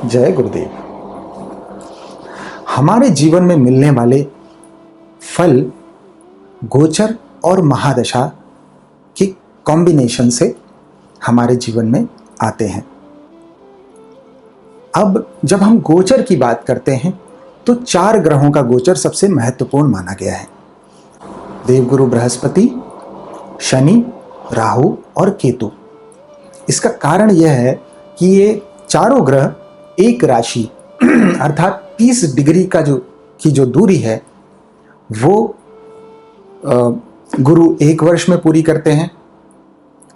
जय गुरुदेव। हमारे जीवन में मिलने वाले फल गोचर और महादशा की कॉम्बिनेशन से हमारे जीवन में आते हैं। अब जब हम गोचर की बात करते हैं तो 4 ग्रहों का गोचर सबसे महत्वपूर्ण माना गया है। देवगुरु बृहस्पति, शनि, राहु और केतु। इसका कारण यह है कि ये चारों ग्रह एक राशि अर्थात 30 डिग्री की जो दूरी है वो गुरु 1 वर्ष में पूरी करते हैं,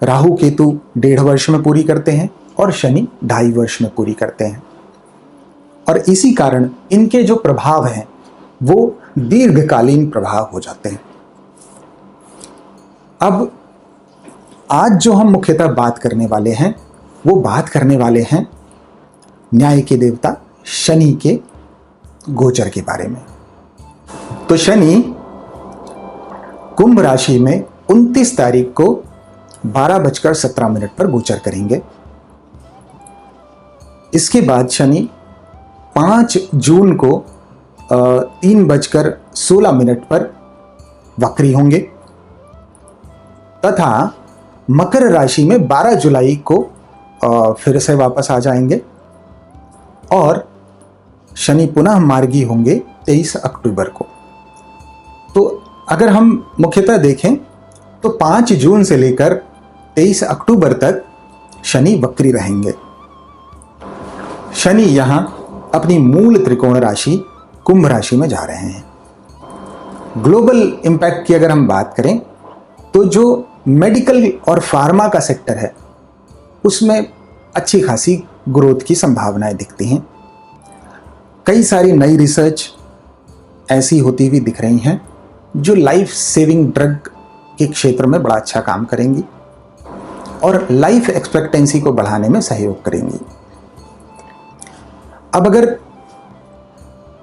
राहु केतु 1.5 वर्ष में पूरी करते हैं और शनि 2.5 वर्ष में पूरी करते हैं। और इसी कारण इनके जो प्रभाव हैं वो दीर्घकालीन प्रभाव हो जाते हैं। अब आज जो हम मुख्यतः बात करने वाले हैं वो बात करने वाले हैं न्याय के देवता शनि के गोचर के बारे में। तो शनि कुंभ राशि में 29 तारीख को 12:17 पर गोचर करेंगे। इसके बाद शनि 5 जून को 3:16 पर वक्री होंगे तथा मकर राशि में 12 जुलाई को फिर से वापस आ जाएंगे और शनि पुनः मार्गी होंगे 23 अक्टूबर को। तो अगर हम मुख्यतः देखें तो 5 जून से लेकर 23 अक्टूबर तक शनि वक्री रहेंगे। शनि यहां अपनी मूल त्रिकोण राशि कुंभ राशि में जा रहे हैं। ग्लोबल इंपैक्ट की अगर हम बात करें तो जो मेडिकल और फार्मा का सेक्टर है उसमें अच्छी खासी ग्रोथ की संभावनाएं दिखती हैं। कई सारी नई रिसर्च ऐसी होती हुई दिख रही हैं जो लाइफ सेविंग ड्रग के क्षेत्र में बड़ा अच्छा काम करेंगी और लाइफ एक्सपेक्टेंसी को बढ़ाने में सहयोग करेंगी। अब अगर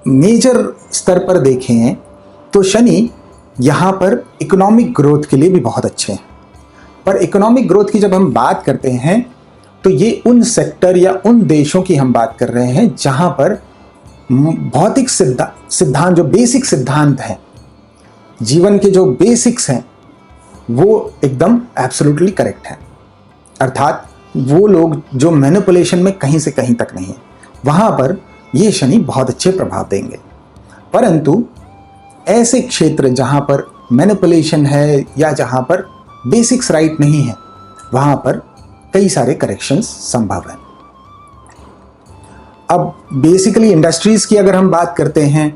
मेजर स्तर पर देखें तो शनि यहाँ पर इकोनॉमिक ग्रोथ के लिए भी बहुत अच्छे हैं। पर इकोनॉमिक ग्रोथ की जब हम बात करते हैं तो ये उन सेक्टर या उन देशों की हम बात कर रहे हैं जहां पर भौतिक सिद्धांत जो बेसिक सिद्धांत हैं, जीवन के जो बेसिक्स हैं वो एकदम एब्सोल्युटली करेक्ट हैं। अर्थात वो लोग जो मैनिपुलेशन में कहीं से कहीं तक नहीं है, वहां पर ये शनि बहुत अच्छे प्रभाव देंगे। परंतु ऐसे क्षेत्र जहां पर मैनिपुलेशन है या जहां पर बेसिक्स राइट नहीं है, वहां पर कई सारे करेक्शंस संभव हैं। अब बेसिकली इंडस्ट्रीज की अगर हम बात करते हैं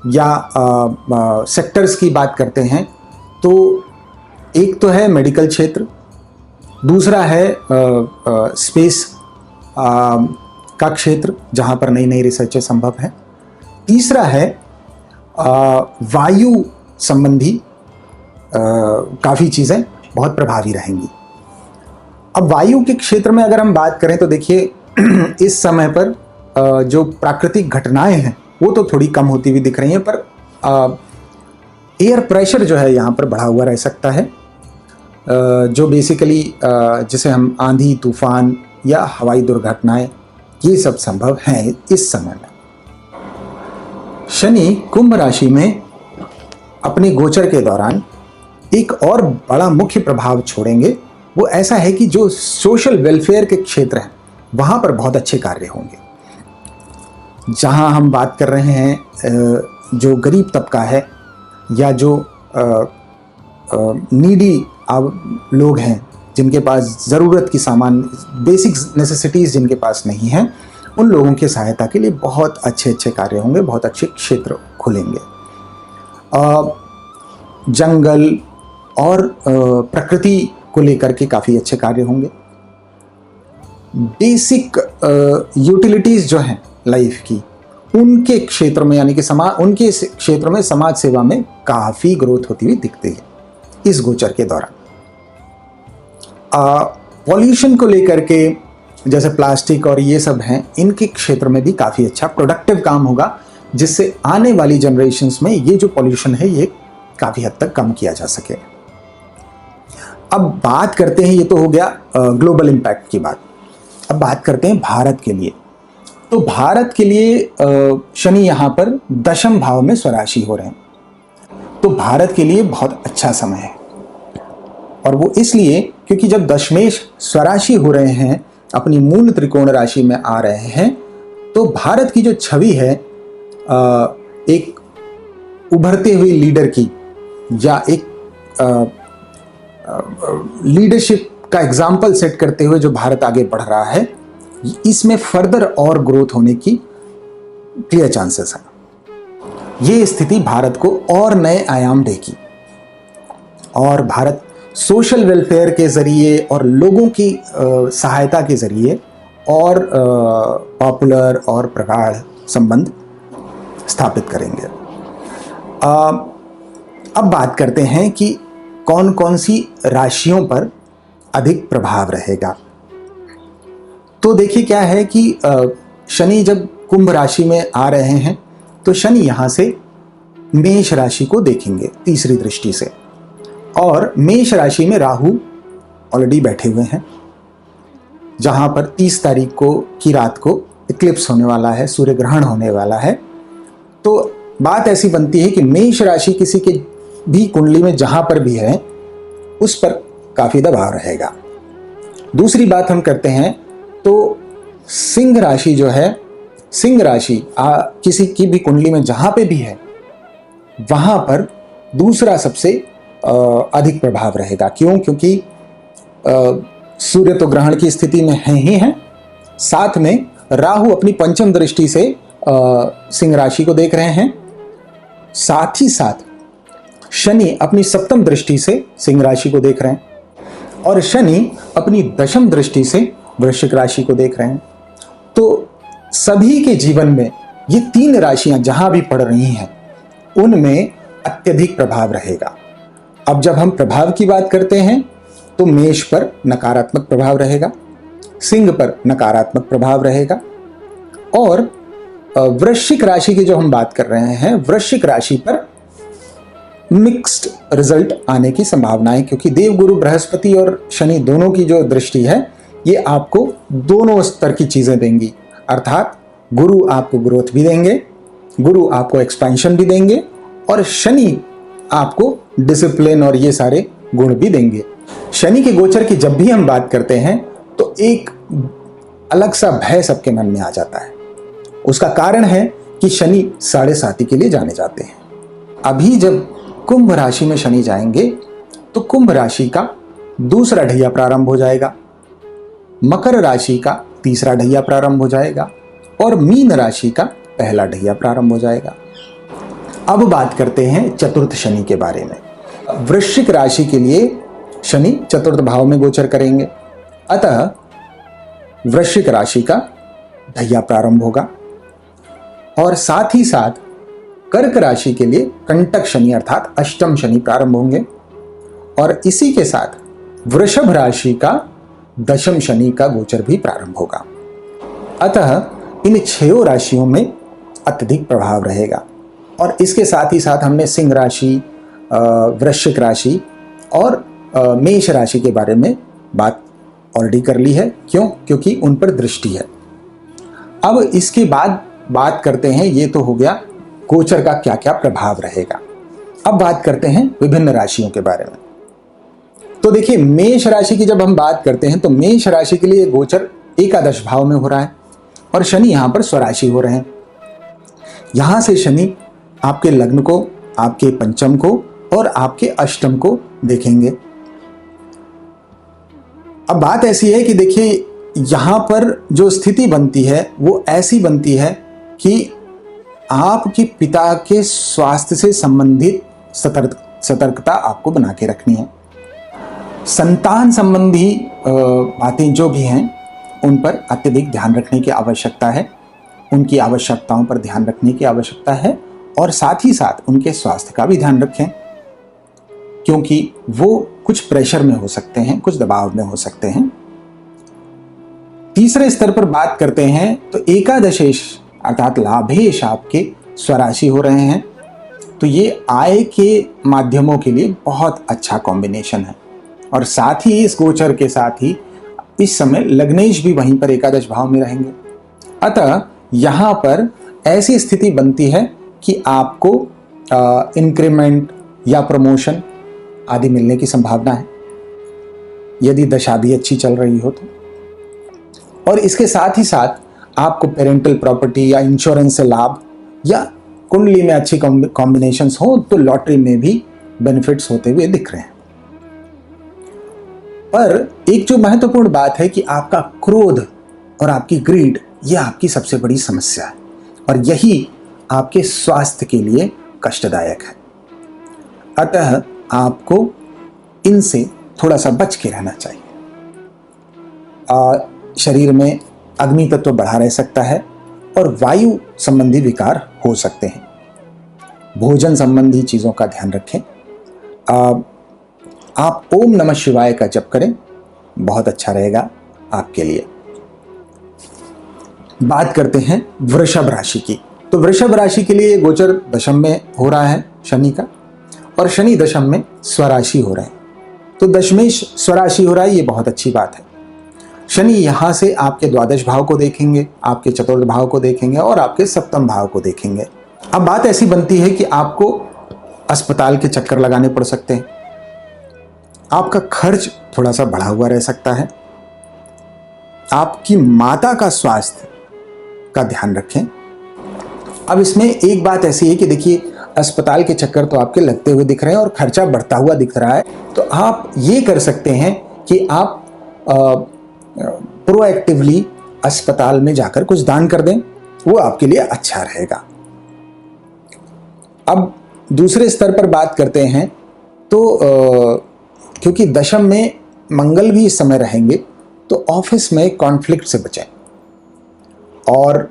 या सेक्टर्स की बात करते हैं तो एक तो है मेडिकल क्षेत्र, दूसरा है स्पेस का क्षेत्र जहां पर नई नई रिसर्चें संभव है, तीसरा है वायु संबंधी काफ़ी चीज़ें बहुत प्रभावी रहेंगी। अब वायु के क्षेत्र में अगर हम बात करें तो देखिए इस समय पर जो प्राकृतिक घटनाएं हैं वो तो थोड़ी कम होती हुई दिख रही हैं, पर एयर प्रेशर जो है यहाँ पर बढ़ा हुआ रह सकता है, जो बेसिकली जिसे हम आंधी तूफान या हवाई दुर्घटनाएं ये सब संभव हैं इस समय में। शनि कुंभ राशि में अपने गोचर के दौरान एक और बड़ा मुख्य प्रभाव छोड़ेंगे। वो ऐसा है कि जो सोशल वेलफेयर के क्षेत्र हैं वहाँ पर बहुत अच्छे कार्य होंगे। जहाँ हम बात कर रहे हैं जो गरीब तबका है या जो नीडी लोग हैं जिनके पास ज़रूरत की सामान बेसिक नेसेसिटीज़ जिनके पास नहीं हैं, उन लोगों की सहायता के लिए बहुत अच्छे अच्छे कार्य होंगे, बहुत अच्छे क्षेत्र खुलेंगे। जंगल और प्रकृति को लेकर के काफ़ी अच्छे कार्य होंगे। बेसिक यूटिलिटीज़ जो हैं लाइफ की, उनके क्षेत्र में यानी कि उनके क्षेत्र में समाज सेवा में काफ़ी ग्रोथ होती हुई दिखती है इस गोचर के दौरान। पॉल्यूशन को लेकर के जैसे प्लास्टिक और ये सब हैं, इनके क्षेत्र में भी काफ़ी अच्छा प्रोडक्टिव काम होगा, जिससे आने वाली जनरेशन्स में ये जो पॉल्यूशन है ये काफ़ी हद तक कम किया जा सके। अब बात करते हैं, ये तो हो गया ग्लोबल इम्पैक्ट की बात। अब बात करते हैं भारत के लिए। तो भारत के लिए शनि यहाँ पर दशम भाव में स्वराशि हो रहे हैं, तो भारत के लिए बहुत अच्छा समय है। और वो इसलिए क्योंकि जब दशमेश स्वराशि हो रहे हैं, अपनी मूल त्रिकोण राशि में आ रहे हैं, तो भारत की जो छवि है एक उभरते हुए लीडर की, या एक लीडरशिप का एग्जाम्पल सेट करते हुए जो भारत आगे बढ़ रहा है, इसमें फर्दर और ग्रोथ होने की क्लियर चांसेस है। ये स्थिति भारत को और नए आयाम देगी और भारत सोशल वेलफेयर के जरिए और लोगों की सहायता के जरिए और पॉपुलर और प्रगाढ़ संबंध स्थापित करेंगे। अब बात करते हैं कि कौन कौन सी राशियों पर अधिक प्रभाव रहेगा। तो देखिए क्या है कि शनि जब कुंभ राशि में आ रहे हैं, तो शनि यहाँ से मेष राशि को देखेंगे तीसरी दृष्टि से, और मेष राशि में राहु ऑलरेडी बैठे हुए हैं, जहाँ पर 30 तारीख को की रात को इक्लिप्स होने वाला है, सूर्य ग्रहण होने वाला है। तो बात ऐसी बनती है कि मेष राशि किसी के भी कुंडली में जहाँ पर भी है, उस पर काफ़ी दबाव रहेगा। दूसरी बात हम करते हैं तो सिंह राशि जो है, सिंह राशि किसी की भी कुंडली में जहाँ पे भी है, वहाँ पर दूसरा सबसे अधिक प्रभाव रहेगा। क्यों? क्योंकि सूर्य तो ग्रहण की स्थिति में है ही है, साथ में राहु अपनी पंचम दृष्टि से सिंह राशि को देख रहे हैं, साथ ही साथ शनि अपनी सप्तम दृष्टि से सिंह राशि को देख रहे हैं, और शनि अपनी दशम दृष्टि से वृश्चिक राशि को देख रहे हैं। तो सभी के जीवन में ये 3 राशियां जहां भी पड़ रही हैं, उनमें अत्यधिक प्रभाव रहेगा। अब जब हम प्रभाव की बात करते हैं तो मेष पर नकारात्मक प्रभाव रहेगा, सिंह पर नकारात्मक प्रभाव रहेगा, और वृश्चिक राशि की जो हम बात कर रहे हैं, वृश्चिक राशि पर मिक्स्ड रिजल्ट आने की संभावना है, क्योंकि देवगुरु बृहस्पति और शनि दोनों की जो दृष्टि है, ये आपको दोनों स्तर की चीजें देंगी। अर्थात गुरु आपको ग्रोथ भी देंगे, गुरु आपको एक्सपेंशन भी देंगे, और शनि आपको डिसिप्लिन और ये सारे गुण भी देंगे। शनि के गोचर की जब भी हम बात करते हैं तो एक अलग सा भय सबके मन में आ जाता है। उसका कारण है कि शनि 7.5 के लिए जाने जाते हैं। अभी जब कुंभ राशि में शनि जाएंगे तो कुंभ राशि का दूसरा ढैया प्रारंभ हो जाएगा, मकर राशि का तीसरा ढैया प्रारंभ हो जाएगा, और मीन राशि का पहला ढैया प्रारंभ हो जाएगा। अब बात करते हैं चतुर्थ शनि के बारे में। वृश्चिक राशि के लिए शनि चतुर्थ भाव में गोचर करेंगे, अतः वृश्चिक राशि का ढैया प्रारंभ होगा, और साथ ही साथ कर्क राशि के लिए कंटक शनि अर्थात अष्टम शनि प्रारंभ होंगे, और इसी के साथ वृषभ राशि का दशम शनि का गोचर भी प्रारंभ होगा। अतः इन 6 राशियों में अत्यधिक प्रभाव रहेगा। और इसके साथ ही साथ हमने सिंह राशि, वृश्चिक राशि और मेष राशि के बारे में बात ऑलरेडी कर ली है। क्यों? क्योंकि उन पर दृष्टि है। अब इसके बाद बात करते हैं, ये तो हो गया गोचर का क्या क्या प्रभाव रहेगा। अब बात करते हैं विभिन्न राशियों के बारे में। तो देखिए, मेष राशि की जब हम बात करते हैं तो मेष राशि के लिए गोचर एकादश भाव में हो रहा है, और शनि यहां पर स्वराशि हो रहे हैं। यहां से शनि आपके लग्न को, आपके पंचम को और आपके अष्टम को देखेंगे। अब बात ऐसी है कि देखिए, यहां पर जो स्थिति बनती है वो ऐसी बनती है कि आपके पिता के स्वास्थ्य से संबंधित सतर्कता आपको बना के रखनी है। संतान संबंधी बातें जो भी हैं, उन पर अत्यधिक ध्यान रखने की आवश्यकता है, उनकी आवश्यकताओं पर ध्यान रखने की आवश्यकता है, और साथ ही साथ उनके स्वास्थ्य का भी ध्यान रखें, क्योंकि वो कुछ प्रेशर में हो सकते हैं, कुछ दबाव में हो सकते हैं। तीसरे स्तर पर बात करते हैं तो एकादशेश अर्थात लाभेश आपके स्वराशि हो रहे हैं, तो ये आय के माध्यमों के लिए बहुत अच्छा कॉम्बिनेशन है। और साथ ही इस गोचर के साथ ही इस समय लग्नेश भी वहीं पर एकादश भाव में रहेंगे। अतः यहाँ पर ऐसी स्थिति बनती है कि आपको इंक्रीमेंट या प्रमोशन आदि मिलने की संभावना है, यदि दशा भी अच्छी चल रही हो तो। और इसके साथ ही साथ आपको पेरेंटल प्रॉपर्टी या इंश्योरेंस से लाभ, या कुंडली में अच्छी कॉम्बिनेशंस हो तो लॉटरी में भी बेनिफिट्स होते हुए दिख रहे हैं। पर एक जो महत्वपूर्ण बात है कि आपका क्रोध और आपकी ग्रीड, यह आपकी सबसे बड़ी समस्या है और यही आपके स्वास्थ्य के लिए कष्टदायक है। अतः आपको इनसे थोड़ा सा बच के रहना चाहिए। शरीर में अग्नि तत्व बढ़ा रह सकता है और वायु संबंधी विकार हो सकते हैं। भोजन संबंधी चीज़ों का ध्यान रखें। आप ओम नमः शिवाय का जप करें, बहुत अच्छा रहेगा आपके लिए। बात करते हैं वृषभ राशि की। तो वृषभ राशि के लिए गोचर दशम में हो रहा है शनि का, और शनि दशम में स्वराशि हो रहा है। तो दशमेश स्वराशि हो रहा है, ये बहुत अच्छी बात है। शनि यहाँ से आपके द्वादश भाव को देखेंगे, आपके चतुर्थ भाव को देखेंगे और आपके सप्तम भाव को देखेंगे। अब बात ऐसी बनती है कि आपको अस्पताल के चक्कर लगाने पड़ सकते हैं, आपका खर्च थोड़ा सा बढ़ा हुआ रह सकता है। आपकी माता का स्वास्थ्य का ध्यान रखें। अब इसमें एक बात ऐसी है कि देखिए, अस्पताल के चक्कर तो आपके लगते हुए दिख रहे हैं और खर्चा बढ़ता हुआ दिख रहा है, तो आप ये कर सकते हैं कि आप प्रोएक्टिवली अस्पताल में जाकर कुछ दान कर दें, वो आपके लिए अच्छा रहेगा। अब दूसरे स्तर पर बात करते हैं तो क्योंकि दशम में मंगल भी इस समय रहेंगे, तो ऑफिस में कॉन्फ्लिक्ट से बचें। और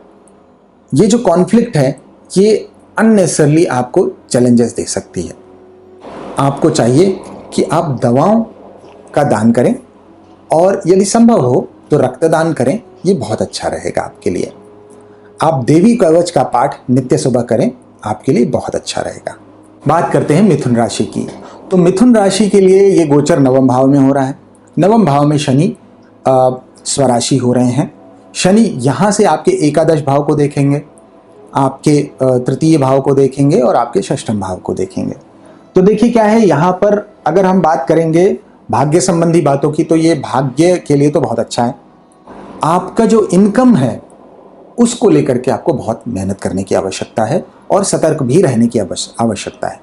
ये जो कॉन्फ्लिक्ट है, ये अननेसेसरली आपको चैलेंजेस दे सकती है। आपको चाहिए कि आप दवाओं का दान करें और यदि संभव हो तो रक्तदान करें, ये बहुत अच्छा रहेगा आपके लिए। आप देवी कवच का पाठ नित्य सुबह करें, आपके लिए बहुत अच्छा रहेगा। बात करते हैं मिथुन राशि की। तो मिथुन राशि के लिए ये गोचर नवम भाव में हो रहा है। नवम भाव में शनि स्वराशि हो रहे हैं। शनि यहाँ से आपके एकादश भाव को देखेंगे, आपके तृतीय भाव को देखेंगे और आपके षष्ठम भाव को देखेंगे। तो देखिए क्या है यहाँ पर, अगर हम बात करेंगे भाग्य संबंधी बातों की, तो ये भाग्य के लिए तो बहुत अच्छा है। आपका जो इनकम है उसको लेकर के आपको बहुत मेहनत करने की आवश्यकता है और सतर्क भी रहने की आवश्यकता है।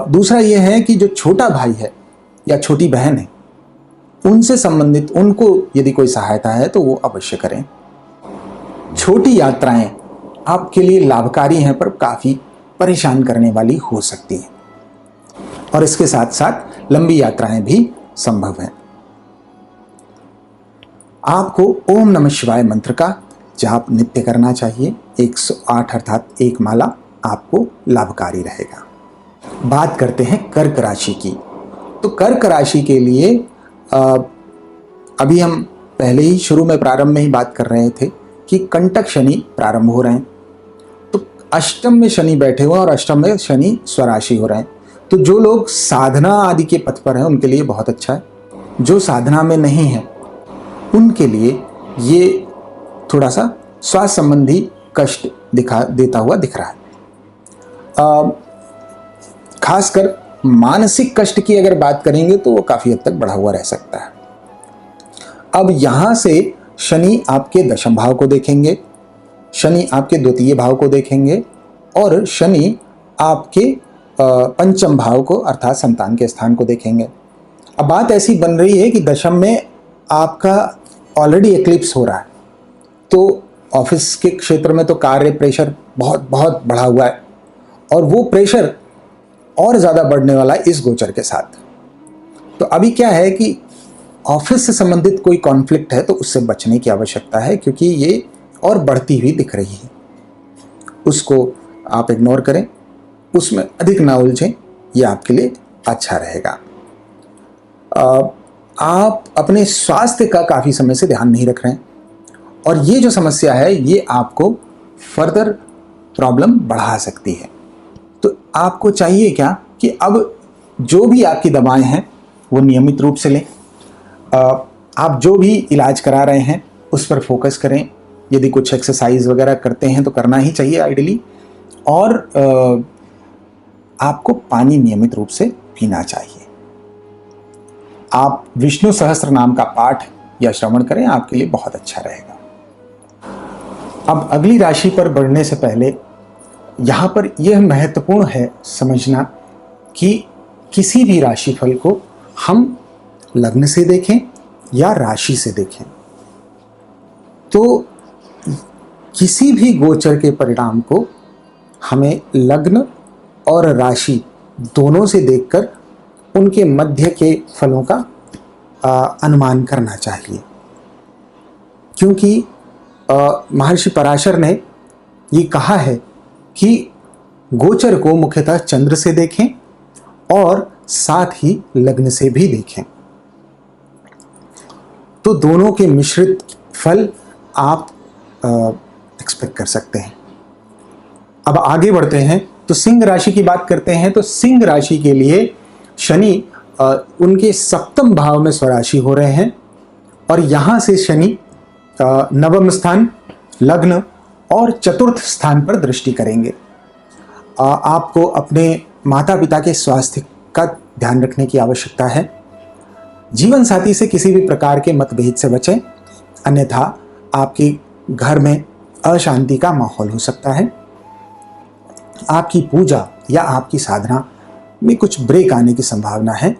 दूसरा ये है कि जो छोटा भाई है या छोटी बहन है, उनसे संबंधित उनको यदि कोई सहायता है तो वो अवश्य करें। छोटी यात्राएं आपके लिए लाभकारी हैं पर काफ़ी परेशान करने वाली हो सकती हैं, और इसके साथ साथ लंबी यात्राएं भी संभव हैं। आपको ओम नमः शिवाय मंत्र का जाप नित्य करना चाहिए। 108 अर्थात एक माला आपको लाभकारी रहेगा। बात करते हैं कर्क राशि की। तो कर्क राशि के लिए अभी हम पहले ही शुरू में प्रारंभ में ही बात कर रहे थे कि कंटक शनि प्रारंभ हो रहे हैं। तो अष्टम में शनि बैठे हुए हैं और अष्टम में शनि स्वराशि हो रहे हैं। तो जो लोग साधना आदि के पथ पर हैं उनके लिए बहुत अच्छा है। जो साधना में नहीं है उनके लिए ये थोड़ा सा स्वास्थ्य संबंधी कष्ट देता हुआ दिख रहा है। खासकर मानसिक कष्ट की अगर बात करेंगे तो वो काफ़ी हद तक बढ़ा हुआ रह सकता है। अब यहाँ से शनि आपके दशम भाव को देखेंगे, शनि आपके द्वितीय भाव को देखेंगे और शनि आपके पंचम भाव को अर्थात संतान के स्थान को देखेंगे। अब बात ऐसी बन रही है कि दशम में आपका ऑलरेडी एक्लिप्स हो रहा है, तो ऑफिस के क्षेत्र में तो कार्य प्रेशर बहुत बहुत बढ़ा हुआ है और वो प्रेशर और ज़्यादा बढ़ने वाला है इस गोचर के साथ। तो अभी क्या है कि ऑफिस से संबंधित कोई कॉन्फ्लिक्ट है तो उससे बचने की आवश्यकता है, क्योंकि ये और बढ़ती हुई दिख रही है। उसको आप इग्नोर करें, उसमें अधिक ना उलझें, ये आपके लिए अच्छा रहेगा। आप अपने स्वास्थ्य का काफ़ी समय से ध्यान नहीं रख रहे हैं और ये जो समस्या है ये आपको फर्दर प्रॉब्लम बढ़ा सकती है। तो आपको चाहिए क्या कि अब जो भी आपकी दवाएं हैं वो नियमित रूप से लें। आप जो भी इलाज करा रहे हैं उस पर फोकस करें, यदि कुछ एक्सरसाइज वगैरह करते हैं तो करना ही चाहिए आइडियली। और आपको पानी नियमित रूप से पीना चाहिए। आप विष्णु सहस्त्र नाम का पाठ या श्रवण करें, आपके लिए बहुत अच्छा रहेगा। अब अगली राशि पर बढ़ने से पहले यहाँ पर यह महत्वपूर्ण है समझना कि किसी भी राशिफल को हम लग्न से देखें या राशि से देखें, तो किसी भी गोचर के परिणाम को हमें लग्न और राशि दोनों से देखकर उनके मध्य के फलों का अनुमान करना चाहिए। क्योंकि महर्षि पराशर ने ये कहा है कि गोचर को मुख्यतः चंद्र से देखें और साथ ही लग्न से भी देखें, तो दोनों के मिश्रित फल आप एक्सपेक्ट कर सकते हैं। अब आगे बढ़ते हैं तो सिंह राशि की बात करते हैं। तो सिंह राशि के लिए शनि उनके सप्तम भाव में स्वराशि हो रहे हैं और यहाँ से शनि नवम स्थान, लग्न और चतुर्थ स्थान पर दृष्टि करेंगे। आपको अपने माता पिता के स्वास्थ्य का ध्यान रखने की आवश्यकता है। जीवन साथी से किसी भी प्रकार के मतभेद से बचें, अन्यथा आपके घर में अशांति का माहौल हो सकता है। आपकी पूजा या आपकी साधना में कुछ ब्रेक आने की संभावना है।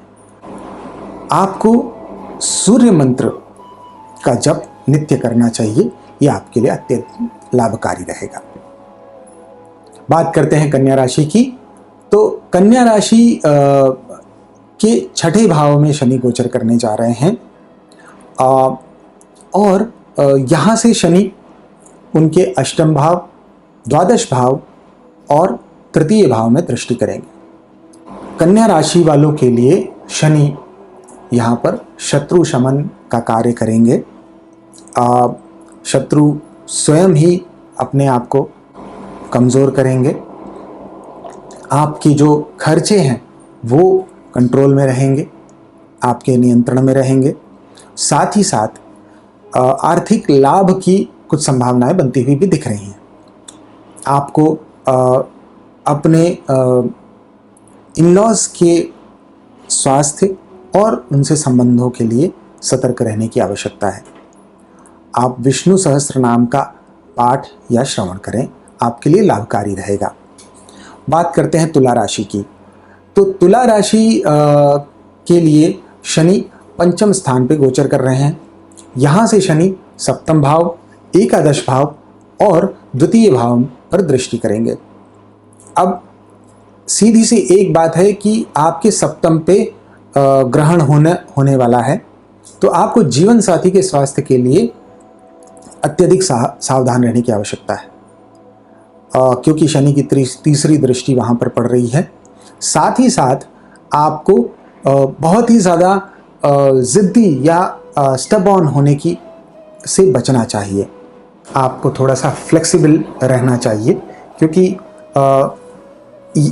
आपको सूर्य मंत्र का जप नित्य करना चाहिए, यह आपके लिए अत्यंत लाभकारी रहेगा। बात करते हैं कन्या राशि की। तो कन्या राशि के छठे भाव में शनि गोचर करने जा रहे हैं और यहाँ से शनि उनके अष्टम भाव, द्वादश भाव और तृतीय भाव में दृष्टि करेंगे। कन्या राशि वालों के लिए शनि यहाँ पर शत्रु शमन का कार्य करेंगे। शत्रु स्वयं ही अपने आप को कमज़ोर करेंगे। आपकी जो खर्चे हैं वो कंट्रोल में रहेंगे, आपके नियंत्रण में रहेंगे। साथ ही साथ आर्थिक लाभ की कुछ संभावनाएं बनती हुई भी दिख रही हैं। आपको अपने इन-लॉज के स्वास्थ्य और उनसे संबंधों के लिए सतर्क रहने की आवश्यकता है। आप विष्णु सहस्त्र नाम का पाठ या श्रवण करें, आपके लिए लाभकारी रहेगा। बात करते हैं तुला राशि की। तो तुला राशि के लिए शनि पंचम स्थान पे गोचर कर रहे हैं। यहाँ से शनि सप्तम भाव, एकादश भाव और द्वितीय भाव पर दृष्टि करेंगे। अब सीधी सी एक बात है कि आपके सप्तम पे ग्रहण होने वाला है, तो आपको जीवन साथी के स्वास्थ्य के लिए अत्यधिक सावधान रहने की आवश्यकता है, क्योंकि शनि की तीसरी दृष्टि वहाँ पर पड़ रही है। साथ ही साथ आपको बहुत ही ज़्यादा ज़िद्दी या स्टबॉर्न होने की से बचना चाहिए। आपको थोड़ा सा फ्लेक्सिबल रहना चाहिए, क्योंकि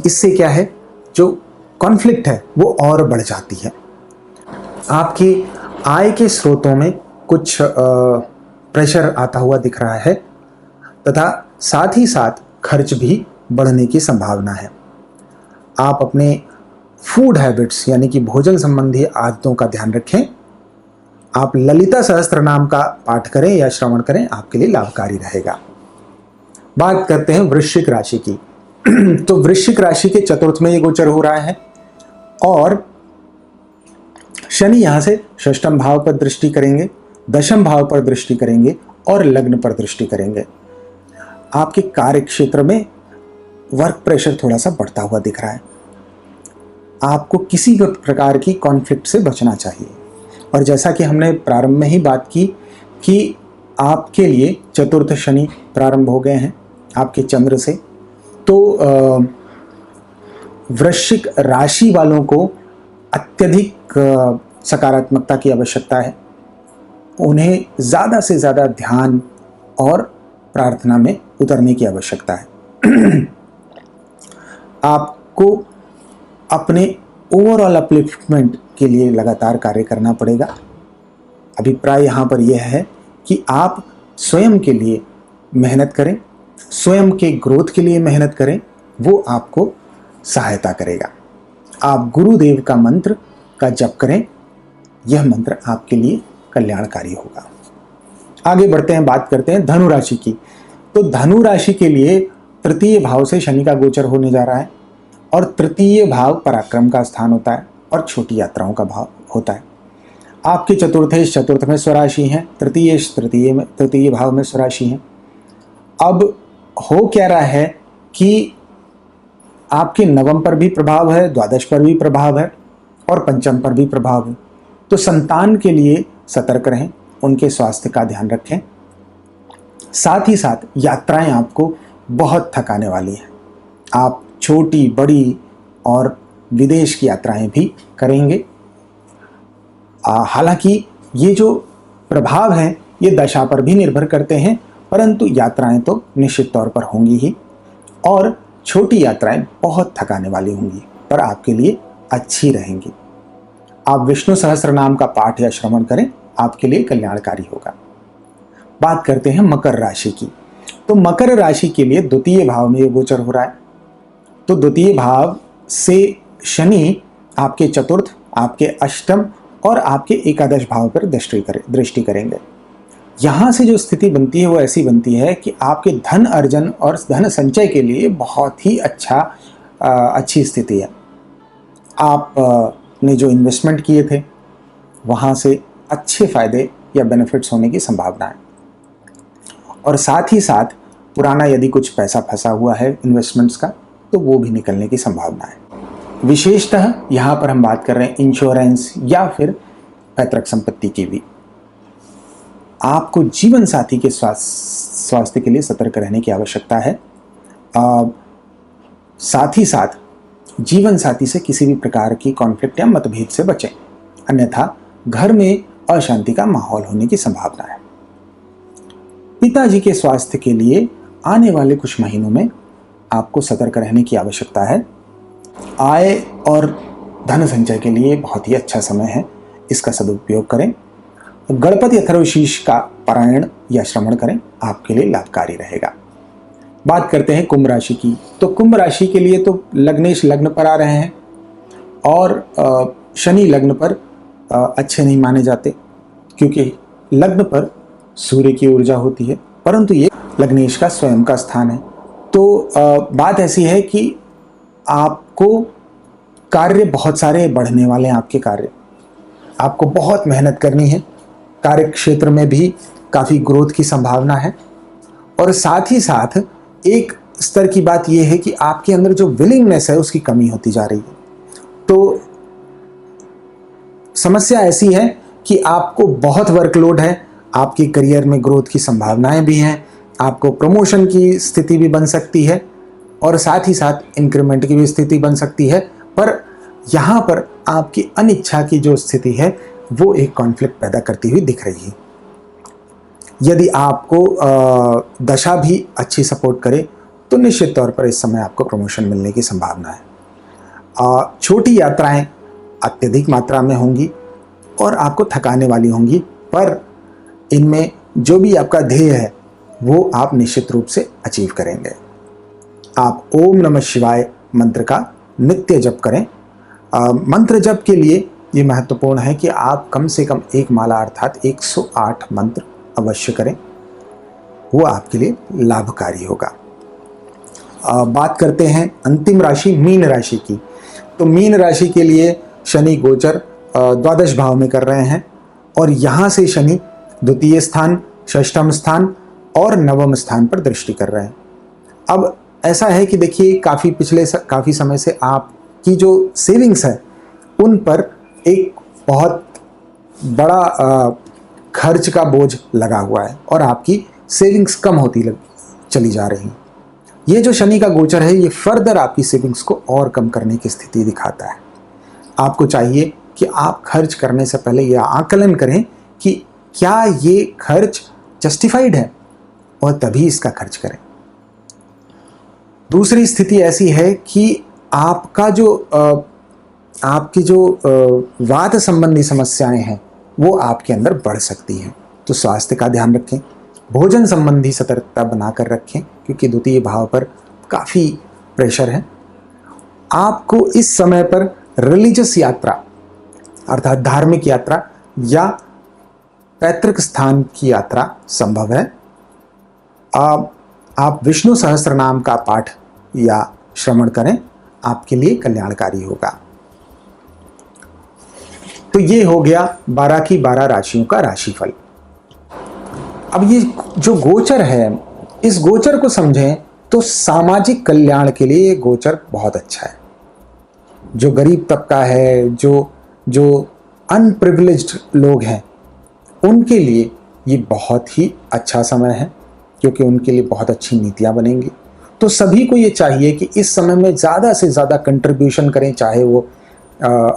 इससे क्या है, जो कॉन्फ्लिक्ट है वो और बढ़ जाती है। आपकी आय के स्रोतों में कुछ प्रेशर आता हुआ दिख रहा है तथा साथ ही साथ खर्च भी बढ़ने की संभावना है। आप अपने फूड हैबिट्स यानी कि भोजन संबंधी आदतों का ध्यान रखें। आप ललिता सहस्त्र नाम का पाठ करें या श्रवण करें, आपके लिए लाभकारी रहेगा। बात करते हैं वृश्चिक राशि की। तो वृश्चिक राशि के चतुर्थ में ये गोचर हो रहा है और शनि यहाँ से षष्ठम भाव पर दृष्टि करेंगे, दशम भाव पर दृष्टि करेंगे और लग्न पर दृष्टि करेंगे। आपके कार्य क्षेत्र में वर्क प्रेशर थोड़ा सा बढ़ता हुआ दिख रहा है। आपको किसी भी प्रकार की कॉन्फ्लिक्ट से बचना चाहिए। और जैसा कि हमने प्रारंभ में ही बात की कि आपके लिए चतुर्थ शनि प्रारंभ हो गए हैं आपके चंद्र से, तो वृश्चिक राशि वालों को अत्यधिक सकारात्मकता की आवश्यकता है। उन्हें ज़्यादा से ज़्यादा ध्यान और प्रार्थना में उतरने की आवश्यकता है। आपको अपने ओवरऑल अपलिफ्टमेंट के लिए लगातार कार्य करना पड़ेगा। अभिप्राय यहाँ पर यह है कि आप स्वयं के लिए मेहनत करें, स्वयं के ग्रोथ के लिए मेहनत करें, वो आपको सहायता करेगा। आप गुरुदेव का मंत्र का जप करें, यह मंत्र आपके लिए कल्याणकारी होगा। आगे बढ़ते हैं, बात करते हैं धनु राशि की। तो धनु राशि के लिए तृतीय भाव से शनि का गोचर होने जा रहा है और तृतीय भाव पराक्रम का स्थान होता है और छोटी यात्राओं का भाव होता है। आपके चतुर्थ में स्वराशि हैं, तृतीय भाव में स्वराशि हैं। अब हो क्या रहा है कि आपके नवम पर भी प्रभाव है, द्वादश पर भी प्रभाव है और पंचम पर भी प्रभाव है। तो संतान के लिए सतर्क रहें, उनके स्वास्थ्य का ध्यान रखें। साथ ही साथ यात्राएं आपको बहुत थकाने वाली हैं। आप छोटी बड़ी और विदेश की यात्राएं भी करेंगे। हालांकि ये जो प्रभाव हैं ये दशा पर भी निर्भर करते हैं, परंतु यात्राएं तो निश्चित तौर पर होंगी ही और छोटी यात्राएं बहुत थकाने वाली होंगी, पर आपके लिए अच्छी रहेंगी। आप विष्णु सहस्त्रनाम का पाठ या श्रवण करें, आपके लिए कल्याणकारी होगा। बात करते हैं मकर राशि की। तो मकर राशि के लिए द्वितीय भाव में ये गोचर हो रहा है। तो द्वितीय भाव से शनि आपके चतुर्थ, आपके अष्टम और आपके एकादश भाव पर दृष्टि करेंगे। यहाँ से जो स्थिति बनती है वो ऐसी बनती है कि आपके धन अर्जन और धन संचय के लिए बहुत ही अच्छी स्थिति है। आप ने जो इन्वेस्टमेंट किए थे वहाँ से अच्छे फायदे या बेनिफिट्स होने की संभावना है और साथ ही साथ पुराना यदि कुछ पैसा फंसा हुआ है इन्वेस्टमेंट्स का तो वो भी निकलने की संभावना है। विशेषतः यहाँ पर हम बात कर रहे हैं इंश्योरेंस या फिर पैतृक संपत्ति की भी। आपको जीवन साथी के स्वास्थ्य के लिए सतर्क रहने की आवश्यकता है। साथ ही साथ जीवन साथी से किसी भी प्रकार की कॉन्फ्लिक्ट या मतभेद से बचें, अन्यथा घर में अशांति का माहौल होने की संभावना है। पिताजी के स्वास्थ्य के लिए आने वाले कुछ महीनों में आपको सतर्क रहने की आवश्यकता है। आय और धन संचय के लिए बहुत ही अच्छा समय है, इसका सदुपयोग करें। गणपति अथर्वशीर्ष का पारायण या श्रवण करें, आपके लिए लाभकारी रहेगा। बात करते हैं कुंभ राशि की। तो कुंभ राशि के लिए तो लग्नेश लग्न पर आ रहे हैं और शनि लग्न पर अच्छे नहीं माने जाते, क्योंकि लग्न पर सूर्य की ऊर्जा होती है, परंतु ये लग्नेश का स्वयं का स्थान है। तो बात ऐसी है कि आपको कार्य बहुत सारे बढ़ने वाले हैं। आपके कार्य, आपको बहुत मेहनत करनी है। कार्य क्षेत्र में भी काफ़ी ग्रोथ की संभावना है और साथ ही साथ एक स्तर की बात यह है कि आपके अंदर जो विलिंगनेस है उसकी कमी होती जा रही है। तो समस्या ऐसी है कि आपको बहुत वर्कलोड है, आपके करियर में ग्रोथ की संभावनाएं भी हैं, आपको प्रमोशन की स्थिति भी बन सकती है और साथ ही साथ इंक्रीमेंट की भी स्थिति बन सकती है, पर यहाँ पर आपकी अनिच्छा की जो स्थिति है वो एक कॉन्फ्लिक्ट पैदा करती हुई दिख रही है। यदि आपको दशा भी अच्छी सपोर्ट करे तो निश्चित तौर पर इस समय आपको प्रमोशन मिलने की संभावना है। छोटी यात्राएं अत्यधिक मात्रा में होंगी और आपको थकाने वाली होंगी, पर इनमें जो भी आपका ध्येय है वो आप निश्चित रूप से अचीव करेंगे। आप ओम नमः शिवाय मंत्र का नित्य जप करें। मंत्र जप के लिए ये महत्वपूर्ण है कि आप कम से कम एक माला अर्थात 108 मंत्र अवश्य करें, वो आपके लिए लाभकारी होगा। बात करते हैं अंतिम राशि मीन राशि की। तो मीन राशि के लिए शनि गोचर द्वादश भाव में कर रहे हैं और यहाँ से शनि द्वितीय स्थान, षष्ठम स्थान और नवम स्थान पर दृष्टि कर रहे हैं। अब ऐसा है कि देखिए काफ़ी समय से आपकी जो सेविंग्स है उन पर एक बहुत बड़ा खर्च का बोझ लगा हुआ है और आपकी सेविंग्स कम होती चली जा रही है। ये जो शनि का गोचर है ये फर्दर आपकी सेविंग्स को और कम करने की स्थिति दिखाता है। आपको चाहिए कि आप खर्च करने से पहले यह आकलन करें कि क्या ये खर्च जस्टिफाइड है और तभी इसका खर्च करें। दूसरी स्थिति ऐसी है कि आपकी जो वात संबंधी समस्याएं हैं वो आपके अंदर बढ़ सकती हैं, तो स्वास्थ्य का ध्यान रखें। भोजन संबंधी सतर्कता बनाकर रखें क्योंकि द्वितीय भाव पर काफ़ी प्रेशर है। आपको इस समय पर रिलीजियस यात्रा अर्थात धार्मिक यात्रा या पैतृक स्थान की यात्रा संभव है। आप विष्णु सहस्त्र नाम का पाठ या श्रवण करें, आपके लिए कल्याणकारी होगा। तो ये हो गया 12 की 12 राशियों का राशिफल। अब ये जो गोचर है, इस गोचर को समझें तो सामाजिक कल्याण के लिए ये गोचर बहुत अच्छा है। जो गरीब तबका है, जो अनप्रिविलेज्ड लोग हैं, उनके लिए ये बहुत ही अच्छा समय है क्योंकि उनके लिए बहुत अच्छी नीतियाँ बनेंगी। तो सभी को ये चाहिए कि इस समय में ज़्यादा से ज़्यादा कंट्रीब्यूशन करें, चाहे वो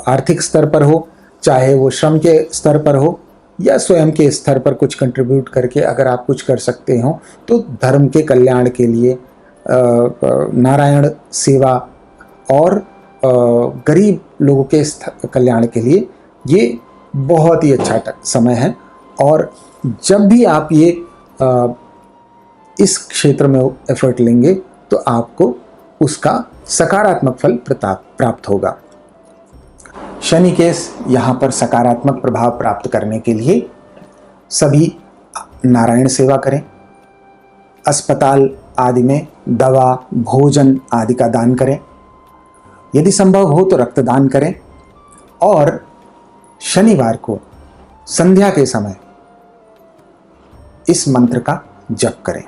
आर्थिक स्तर पर हो, चाहे वो श्रम के स्तर पर हो या स्वयं के स्तर पर कुछ कंट्रीब्यूट करके अगर आप कुछ कर सकते हो तो धर्म के कल्याण के लिए, नारायण सेवा और गरीब लोगों के कल्याण के लिए ये बहुत ही अच्छा समय है। और जब भी आप ये इस क्षेत्र में एफर्ट लेंगे तो आपको उसका सकारात्मक फल प्राप्त होगा। शनि के यहाँ पर सकारात्मक प्रभाव प्राप्त करने के लिए सभी नारायण सेवा करें, अस्पताल आदि में दवा, भोजन आदि का दान करें, यदि संभव हो तो रक्तदान करें और शनिवार को संध्या के समय इस मंत्र का जप करें।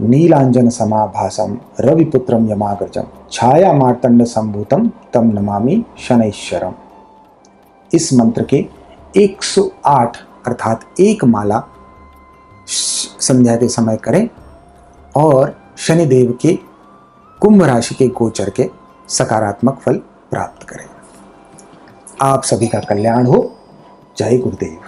नीलांजन समाभासम रविपुत्रम यमाग्रजम छाया मार्तंड संभूतम तम नमामि शनैश्वरम। इस मंत्र के 108 अर्थात एक माला संध्या के समय करें और शनिदेव के कुंभ राशि के गोचर के सकारात्मक फल प्राप्त करें। आप सभी का कल्याण हो। जय गुरुदेव।